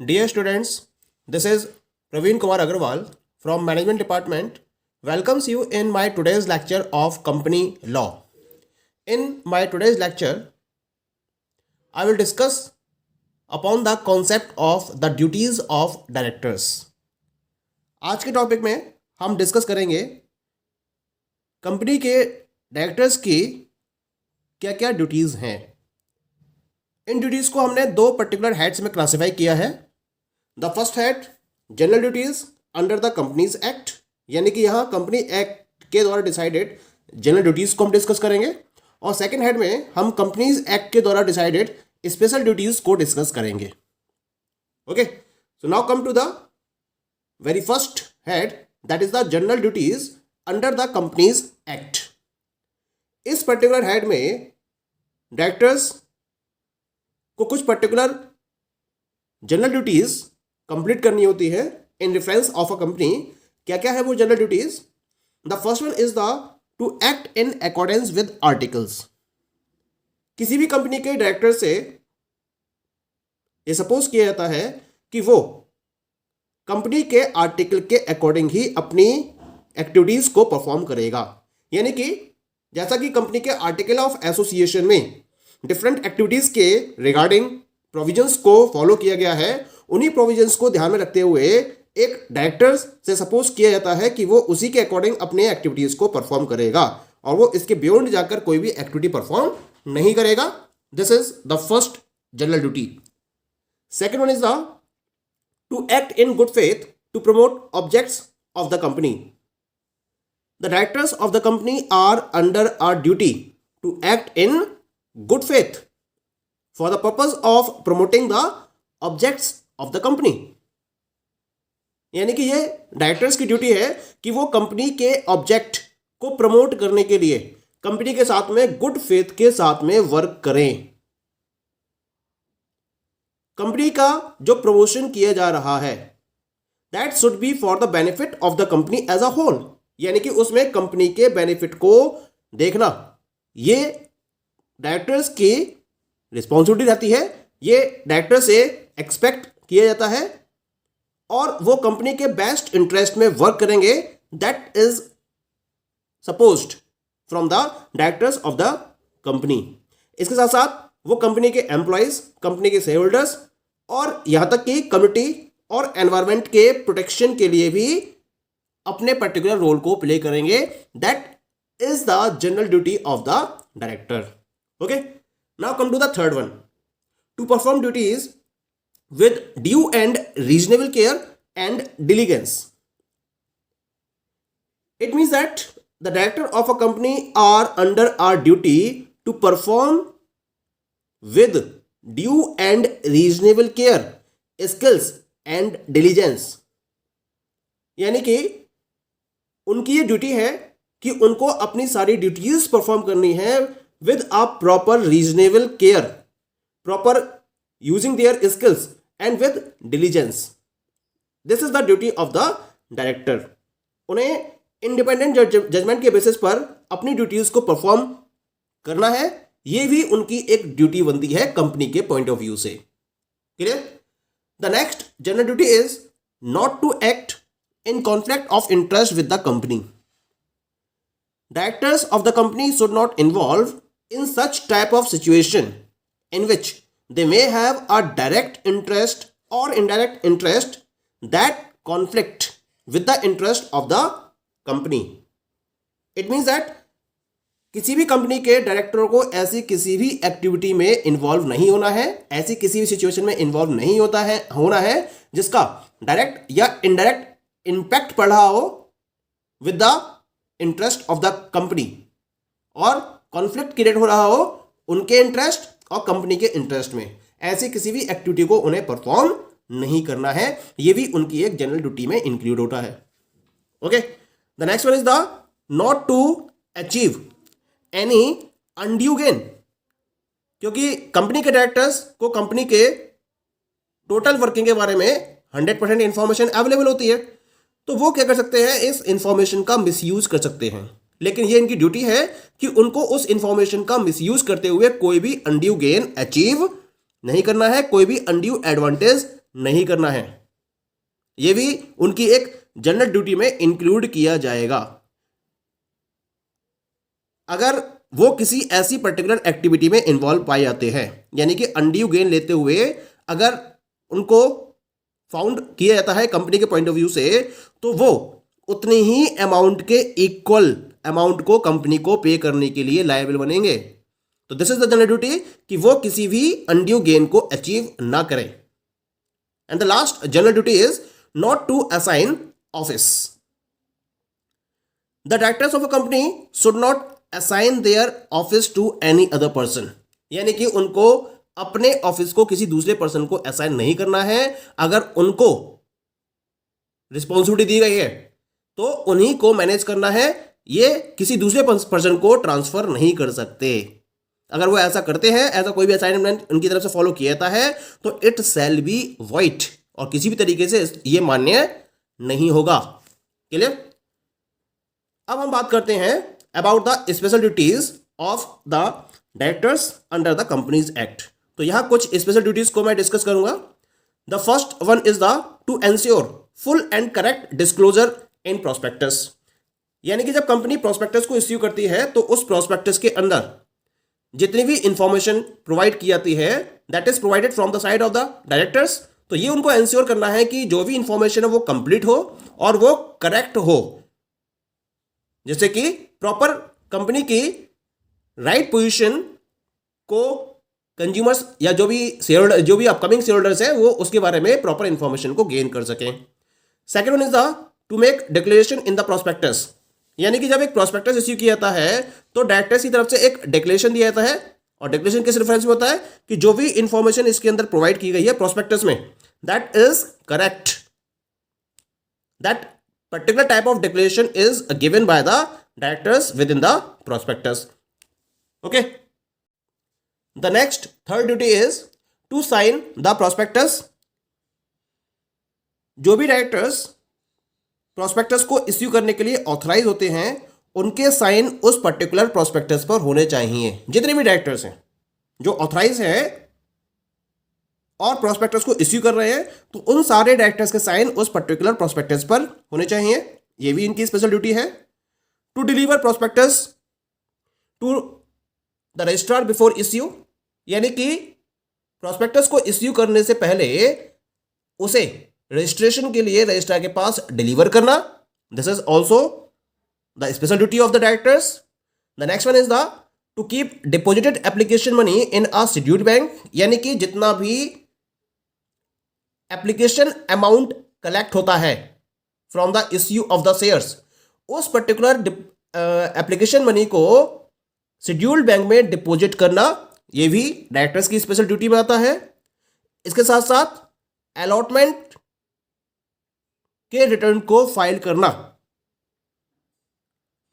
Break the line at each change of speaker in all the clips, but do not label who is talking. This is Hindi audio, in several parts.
Dear students, this is Praveen Kumar Agarwal from Management Department. Welcomes you in my today's lecture of Company Law. In my today's lecture, I will discuss upon the concept of the duties of directors. आज के टॉपिक में हम डिस्कस करेंगे कंपनी के डायरेक्टर्स की क्या क्या ड्यूटीज़ हैं. इन ड्यूटीज़ को हमने दो पर्टिकुलर हेड्स में क्लासिफाई किया है. The first head general duties under the companies act, यानी कि यहाँ कंपनी एक्ट के द्वारा डिसाइडेड जनरल ड्यूटीज़ को हम डिस्कस करेंगे. और सेकंड हेड में हम कंपनीज एक्ट के द्वारा डिसाइडेड स्पेशल ड्यूटीज़ को डिस्कस करेंगे. Okay, so now come to the very first head, that is the general duties under the companies act. इस पर्टिकुलर हेड में डायरेक्टर्स को कुछ पर्टिकुलर जनरल ड्यूटीज कंप्लीट करनी होती है in reference of a company. क्या क्या है वो general duties? The first one is the to act in accordance with articles. किसी भी कंपनी के डायरेक्टर से ये सपोज किया जाता है कि वो कंपनी के आर्टिकल के अकॉर्डिंग ही अपनी एक्टिविटीज को परफॉर्म करेगा. यानी कि जैसा कि कंपनी के आर्टिकल ऑफ एसोसिएशन में डिफरेंट एक्टिविटीज के रिगार्डिंग प्रोविजंस को फॉलो किया गया है, उन्हीं प्रोविजंस को ध्यान में रखते हुए एक डायरेक्टर से सपोज किया जाता है कि वो उसी के अकॉर्डिंग अपने एक्टिविटीज को परफॉर्म करेगा और वो इसके बियॉन्ड जाकर कोई भी एक्टिविटी परफॉर्म नहीं करेगा. This is the first general duty. Second one is the to act in good faith to promote objects of the company. The directors of the company are under a duty to act in good faith for the purpose of promoting the objects of the company. यानी कि ये डायरेक्टर्स की ड्यूटी है कि वो कंपनी के ऑब्जेक्ट को प्रमोट करने के लिए कंपनी के साथ में गुड फेथ के साथ में वर्क करें. कंपनी का जो प्रमोशन किया जा रहा है that should be for the benefit of the company as a whole. यानी कि उसमें कंपनी के बेनिफिट को देखना ये डायरेक्टर्स की रिस्पॉन्सिबिलिटी रहती है. ये डायरेक्टर से एक्सपेक्ट किया जाता है और वो कंपनी के बेस्ट इंटरेस्ट में वर्क करेंगे. That is supposed from the directors of the company. इसके साथ साथ वो कंपनी के एम्प्लॉयज, कंपनी के शेयर होल्डर्स और यहां तक कि कम्युनिटी और एनवायरमेंट के प्रोटेक्शन के लिए भी अपने पर्टिकुलर रोल को प्ले करेंगे. That is the general duty of the director. Okay, now come to the third one, to perform duties with due and reasonable care and diligence. It means that the director of a company are under are duty to perform with due and reasonable care, skills and diligence. यानी कि उनकी ये ड्यूटी है कि उनको अपनी सारी ड्यूटीज परफॉर्म करनी है with a proper reasonable care, proper using their skills and with diligence. This is the duty of the director. उन्हें इंडिपेंडेंट जजमेंट के बेसिस पर अपनी ड्यूटीज को परफॉर्म करना है. ये भी उनकी एक ड्यूटी बनती है कंपनी के पॉइंट ऑफ व्यू से. Clear? The next general duty is not to act in conflict of interest with the company. Directors of the company should not involve in such type of situation in which they may have a direct interest or indirect interest that conflict with the interest of the company. It means that किसी भी कंपनी के डायरेक्टरों को ऐसी किसी भी एक्टिविटी में इन्वॉल्व नहीं होना है, ऐसी किसी भी सिचुएशन में इन्वॉल्व नहीं होना है जिसका डायरेक्ट या इनडायरेक्ट इम्पैक्ट पड़ रहा हो with the interest of the company और कॉन्फ्लिक्ट क्रिएट हो रहा हो उनके इंटरेस्ट और कंपनी के इंटरेस्ट में. ऐसी किसी भी एक्टिविटी को उन्हें परफॉर्म नहीं करना है. ये भी उनकी एक जनरल ड्यूटी में इंक्लूड होता है. Okay, the next one is the not to achieve any undue gain. क्योंकि कंपनी के डायरेक्टर्स को कंपनी के टोटल वर्किंग के बारे में 100% इंफॉर्मेशन अवेलेबल होती है, तो वो क्या कर सकते हैं, इस इंफॉर्मेशन का मिसयूज कर सकते हैं. लेकिन ये इनकी ड्यूटी है कि उनको उस इंफॉर्मेशन का मिसयूज करते हुए कोई भी अनड्यू गेन अचीव नहीं करना है, कोई भी अनड्यू एडवांटेज नहीं करना है। ये भी उनकी एक जनरल ड्यूटी में इंक्लूड किया जाएगा। अगर वो किसी ऐसी पर्टिकुलर एक्टिविटी में इन्वॉल्व पाए जाते हैं, यानी कि अनड्यू गेन लेते हुए अगर उनको फाउंड किया जाता है कंपनी के पॉइंट ऑफ व्यू से, तो वो उतनी ही अमाउंट के इक्वल अमाउंट को कंपनी को पे करने के लिए लायबल बनेंगे। तो this is the general duty कि वो किसी भी अनड्यू गेन को अचीव ना करें। And the last general duty is not to assign office. The directors of a company should not assign their office to any other person, यानी कि उनको अपने ऑफिस को किसी दूसरे पर्सन को असाइन नहीं करना है। अगर उनको रिस्पॉन्सिबिलिटी दी गई है तो उन्हीं को मैनेज करना है, ये किसी दूसरे पर्सन को ट्रांसफर नहीं कर सकते। अगर वो ऐसा करते हैं, ऐसा कोई भी असाइनमेंट उनकी तरफ से फॉलो किया जाता है, तो इट शैल बी वॉइड, और किसी भी तरीके से ये मान्य नहीं होगा। क्लियर? अब हम बात करते हैं about the special duties of the directors under the companies act. तो यहां कुछ स्पेशल ड्यूटीज को मैं डिस्कस करूंगा। The first one is the to ensure full and correct disclosure in prospectus, यानी कि जब कंपनी प्रोस्पेक्टस को इश्यू करती है तो उस प्रोस्पेक्टस के अंदर जितनी भी इंफॉर्मेशन प्रोवाइड की जाती है that is provided from the side of the directors, तो ये उनको एंश्योर करना है कि जो भी इंफॉर्मेशन है वो कंप्लीट हो और वो करेक्ट हो, जैसे कि प्रॉपर कंपनी की राइट पोजीशन को कंज्यूमर्स या जो भी अपकमिंग शेयर होल्डर्स है वो उसके बारे में प्रॉपर इंफॉर्मेशन को गेन कर सकें। Second one is the to make declaration in the prospectus, यानी कि जब एक प्रोस्पेक्टस इश्यू किया जाता है तो डायरेक्टर्स की तरफ से एक डिक्लेरेशन दिया जाता है, और डिक्लेरेशन किस रेफरेंस में होता है कि जो भी इंफॉर्मेशन इसके अंदर प्रोवाइड की गई है प्रोस्पेक्टस में that is correct, that particular type of declaration is given by the directors within the prospectus. Okay, the next third duty is to sign the prospectus. जो भी डायरेक्टर्स प्रोस्पेक्टस को इश्यू करने के लिए ऑथराइज होते हैं उनके साइन उस पर्टिकुलर प्रोस्पेक्टस पर होने चाहिए। जितने भी डायरेक्टर्स हैं जो ऑथराइज हैं और प्रोस्पेक्टस को इश्यू कर रहे हैं तो उन सारे डायरेक्टर्स के साइन उस पर्टिकुलर प्रोस्पेक्टस पर होने चाहिए। ये भी इनकी स्पेशल ड्यूटी है। To deliver prospectus to the registrar before issue, यानी कि प्रोस्पेक्टस को इश्यू करने से पहले उसे रजिस्ट्रेशन के लिए रजिस्ट्रार के पास डिलीवर करना। This is also the special duty of the directors. The next one is the to keep deposited application money in a scheduled bank, यानी कि जितना भी एप्लीकेशन अमाउंट कलेक्ट होता है from the issue of the shares, उस पर्टिकुलर एप्लीकेशन मनी को शेड्यूल्ड बैंक में डिपॉजिट करना, ये भी डायरेक्टर्स की स्पेशल ड्यूटी में आता है। इसके साथ साथ अलॉटमेंट के रिटर्न को फाइल करना।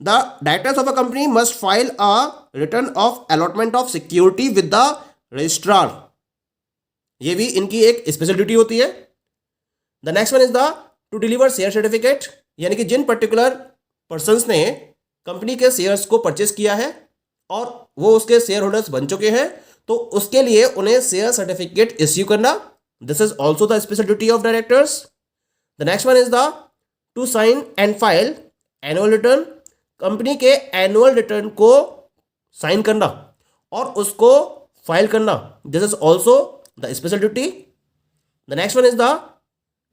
The directors of a company must file a return of allotment of security with the registrar, ये भी इनकी एक स्पेशल ड्यूटी होती है। The next one is the to deliver share certificate, यानी कि जिन पर्टिकुलर पर्सन्स ने कंपनी के शेयर्स को परचेस किया है और वो उसके शेयर होल्डर्स बन चुके हैं तो उसके लिए उन्हें शेयर सर्टिफिकेट इश्यू करना। This is also the special duty of directors. The next one is the to sign and file annual return, company के एनुअल रिटर्न को साइन करना और उसको फाइल करना। This is also the special duty. The next one is the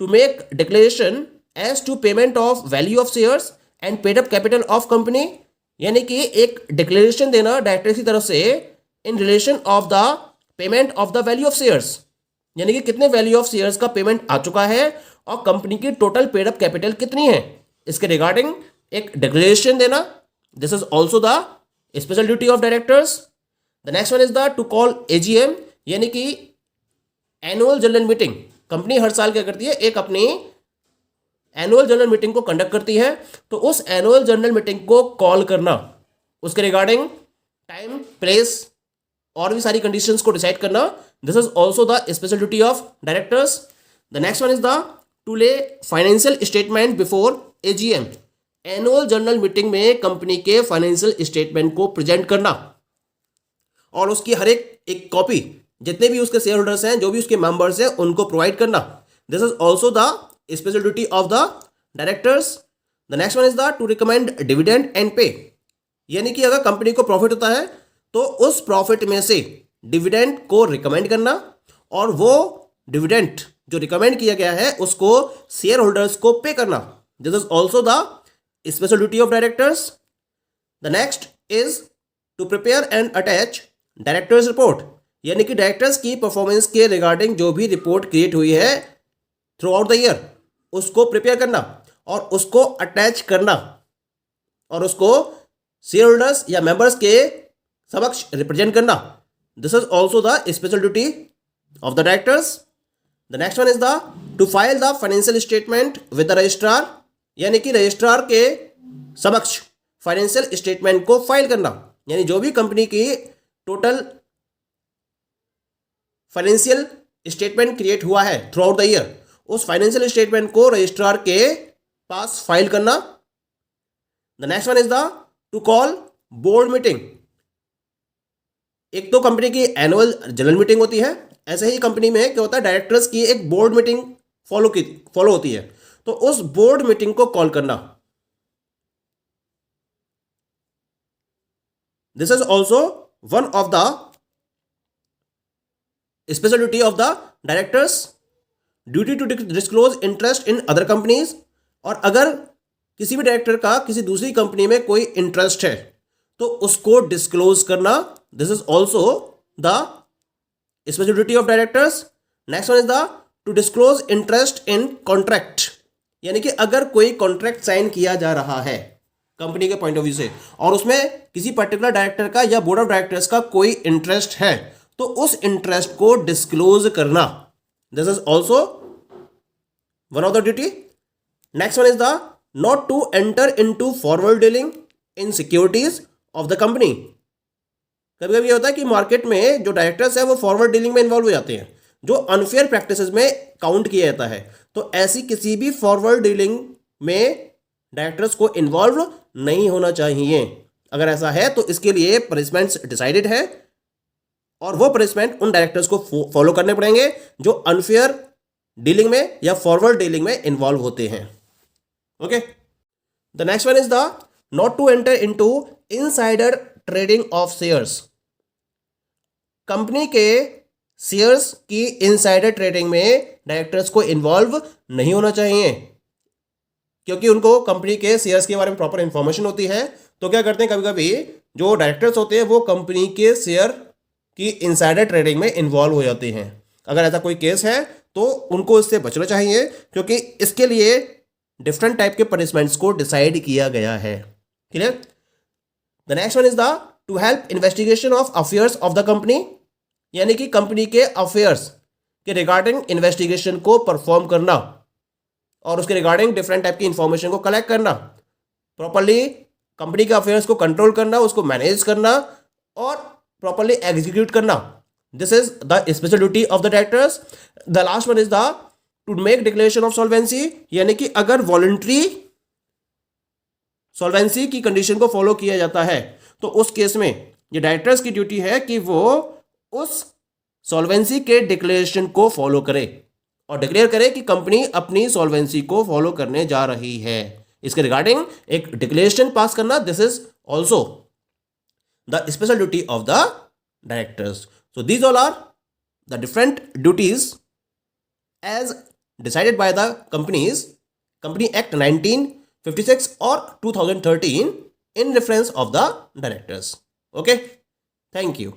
to make declaration as to payment of value of shares and paid up capital of company, यानी कि एक डिक्लेरेशन देना डायरेक्टर्स की तरफ से in relation of the payment of the value of shares, यानी कि कितने वैल्यू ऑफ शेयर्स का पेमेंट आ चुका है और कंपनी की टोटल पेड अप कैपिटल कितनी है, इसके रिगार्डिंग एक डिक्लेरेशन देना। This is also the special duty of directors. The next one is the to call AGM, यानी कि एनुअल जनरल मीटिंग। कंपनी हर साल क्या करती है, एक अपनी एनुअल जनरल मीटिंग को कंडक्ट करती है, तो उस एनुअल जनरल मीटिंग को कॉल करना, उसके रिगार्डिंग टाइम, प्लेस और भी सारी कंडीशंस को डिसाइड करना। This is also the special duty of directors. The next one is the to lay financial statement before AGM, annual general meeting में कंपनी के फाइनेंशियल स्टेटमेंट को प्रेजेंट करना और उसकी हर एक कॉपी जितने भी उसके शेयर होल्डर्स हैं, जो भी उसके मेंबर्स हैं, उनको प्रोवाइड करना। This is also the special duty of the directors. The next one is the to recommend dividend and pay. यानी कि अगर कंपनी को प्रॉफिट होता है तो उस प्रॉफिट में से डिविडेंड को रिकमेंड करना और वो डिविडेंड जो रिकमेंड किया गया है उसको शेयर होल्डर्स को पे करना. This is also the special duty of directors. The next is to prepare and attach directors report. यानी कि डायरेक्टर्स की परफॉर्मेंस के रिगार्डिंग जो भी रिपोर्ट क्रिएट हुई है थ्रू आउट द ईयर उसको प्रिपेयर करना और उसको अटैच करना और उसको शेयर होल्डर्स या मेंबर्स के समक्ष रिप्रेजेंट करना. This is also the special duty of the directors. The next one is the to file the financial statement with the registrar. यानी कि रजिस्ट्रार के समक्ष फाइनेंशियल स्टेटमेंट को फाइल करना. यानी जो भी कंपनी की टोटल फाइनेंशियल स्टेटमेंट क्रिएट हुआ है थ्रू आउट द ईयर उस फाइनेंशियल स्टेटमेंट को रजिस्ट्रार के पास फाइल करना. The next one is the to call board meeting. एक तो कंपनी की एनुअल जनरल मीटिंग होती है, ऐसे ही कंपनी में क्या होता है डायरेक्टर्स की एक बोर्ड मीटिंग फॉलो होती है. तो उस बोर्ड मीटिंग को कॉल करना. This is also one of the special duty of the directors. Duty to disclose interest in other companies. और अगर किसी भी डायरेक्टर का किसी दूसरी कंपनी में कोई इंटरेस्ट है तो उसको डिस्क्लोज करना. This is also the special duty of directors. Next one is the to disclose interest in contract. यानी कि अगर कोई कॉन्ट्रैक्ट साइन किया जा रहा है कंपनी के पॉइंट ऑफ व्यू से और उसमें किसी पर्टिकुलर डायरेक्टर का या बोर्ड ऑफ डायरेक्टर्स का कोई इंटरेस्ट है तो उस इंटरेस्ट को डिस्क्लोज करना. This is also one of the duty. Next one is the not to enter into forward dealing in securities of the company. कभी कभी होता है कि मार्केट में जो डायरेक्टर्स है वो फॉरवर्ड डीलिंग में इन्वॉल्व हो जाते हैं जो अनफेयर प्रैक्टिसेस में काउंट किया जाता है. तो ऐसी किसी भी फॉरवर्ड डीलिंग में डायरेक्टर्स को इन्वॉल्व नहीं होना चाहिए. अगर ऐसा है तो इसके लिए पनिशमेंट्स डिसाइडेड है और वो पनिशमेंट उन डायरेक्टर्स को फॉलो करने पड़ेंगे जो अनफेयर डीलिंग में या फॉरवर्ड डीलिंग में इन्वॉल्व होते हैं. Okay. The next one is the not to enter into insider trading of shares. Company के शेयर्स की इनसाइडर ट्रेडिंग में डायरेक्टर्स को इन्वॉल्व नहीं होना चाहिए क्योंकि उनको कंपनी के शेयर्स के बारे में प्रॉपर इंफॉर्मेशन होती है. तो क्या करते हैं कभी कभी जो डायरेक्टर्स होते हैं वो कंपनी के शेयर की इनसाइडर ट्रेडिंग में इन्वॉल्व हो जाते हैं. अगर ऐसा कोई केस है तो उनको इससे बचना चाहिए क्योंकि इसके लिए डिफरेंट टाइप के पनिशमेंट्स को डिसाइड किया गया है. Clear. The next one is the to help investigation of affairs of the company. यानी कि कंपनी के अफेयर्स के रिगार्डिंग इन्वेस्टिगेशन को परफॉर्म करना और उसके रिगार्डिंग डिफरेंट टाइप की इंफॉर्मेशन को कलेक्ट करना, प्रॉपरली कंपनी के अफेयर्स को कंट्रोल करना, उसको मैनेज करना और प्रॉपरली एग्जीक्यूट करना. This is the special duty of the directors. The last one is the to make declaration of solvency. यानी कि अगर वॉलंटरी सॉल्वेंसी की कंडीशन को फॉलो किया जाता है तो उस केस में ये डायरेक्टर्स की ड्यूटी है कि वो उस सॉल्वेंसी के डिक्लेरेशन को फॉलो करे और डिक्लेयर करे कि कंपनी अपनी सॉल्वेंसी को फॉलो करने जा रही है. इसके रिगार्डिंग एक डिक्लेरेशन पास करना. This is also the special duty of the directors. So these all are the different duties as decided by the Company Act 1956 or 2013 in reference of the directors. Okay, thank you.